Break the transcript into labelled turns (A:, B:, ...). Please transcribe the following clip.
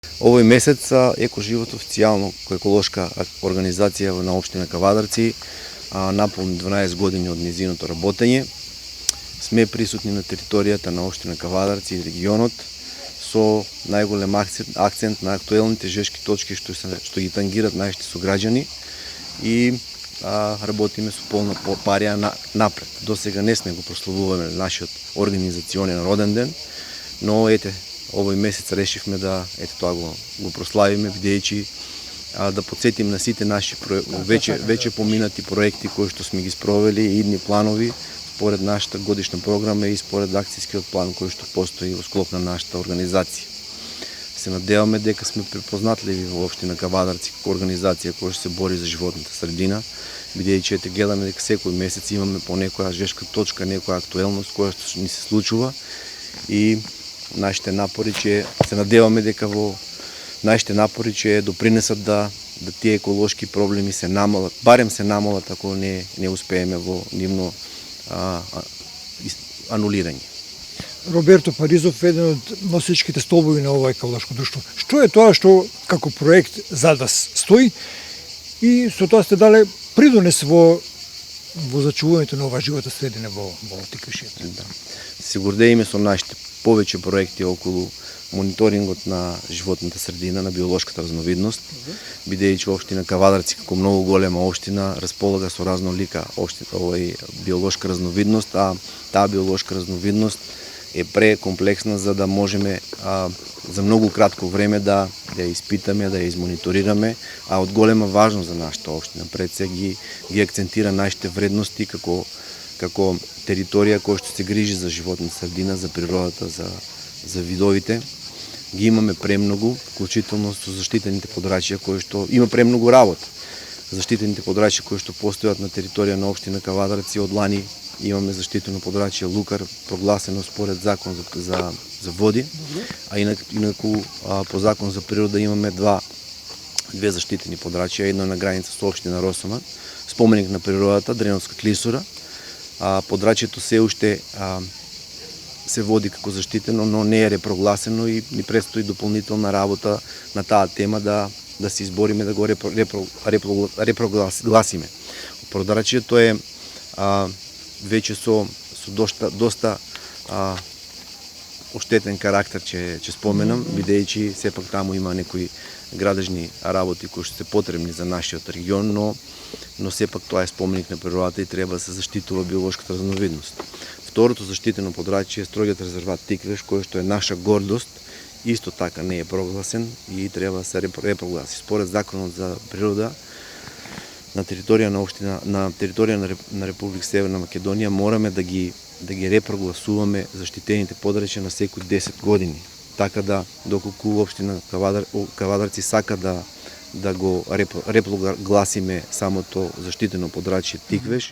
A: Овој месец Екоживот официјално кој еколошка организација на општина Кавадарци наполни 12 години од низиното работење. Сме присутни на територијата на општина Кавадарци и регионот со најголем акцент на актуелните жешки точки што ги тангират нашите сограѓани и работиме со полна парија напред. До сега не сме го прославуваме нашиот организационен роден ден, но овој месец решивме да тоа го прославиме, бидејќи да подсетим на сите наши веќе поминати проекти кои што сме ги спровели и идни планови според нашата годишна програма и според акцијскиот план кој што постои во склоп на нашата организација. Се надеваме дека сме препознатливи во општина Кавадарци како организација која што се бори за животната средина, бидејќи гледаме дека секој месец имаме по некоја жешка точка, некоја актуелност која што ни се случува и нашите напори се надеваме дека во нашите напори ќе допринесат да тие еколошки проблеми се намалат, барем се намалат ако не успееме во нивно анулирање.
B: Роберто Паризов е еден од носичките столбови на ова еколошко друштво. Што е тоа што како проект за да стои и со тоа сте дале придонес во зачувувањето на оваа животна средина во Тиквишијата?
A: Да. Се гордееме со нашите повеќе проекти околу мониторингот на животната средина, на биолошката разновидност, бидејќи општина Кавадарци како многу голема општина располага со разнолика биолошка разновидност, а таа биолошка разновидност е прекомплексна за да можеме за многу кратко време да ја испитаме, да ја измониторираме, а од голема важност за нашата општина. Пред се ги акцентира нашите вредности како територија која што се грижи за животната средина, за природата, за видовите. Ги имаме премногу, вклучително со заштитените подрачја кои што има премногу работа. Заштитените подрачја кои што постојат на територија на општина Кавадарци од лани имаме заштитено подрачје Лукар, прогласено според закон за води, а инаку по закон за природа имаме две заштитени подрачја, едно на граница со општина Росоман, споменик на природата, Дреновска клисура. Подрачјето се уште се води како заштитено, но не е репрогласено и ни предстои дополнителна работа на таа тема да се избориме да го репрогласиме. Подрачјето е веќе со доста оштетен карактер ќе споменам, бидејќи сепак таму има некои градежни работи кои што се потребни за нашиот регион, но сепак тоа е споменик на природата и треба да се заштитува биолошката разновидност. Второто заштитено подрачје е строгиот резерват Тиквеш, кој што е наша гордост, исто така не е прогласен и треба да се репрогласи. Според законот за природа на територија на Република Северна Македонија мораме да ги репрогласуваме заштитените подрачја на секои 10 години. Така да доколку општина Кавадарци сака да го репрогласиме самото заштитено подрачје Тиквеш,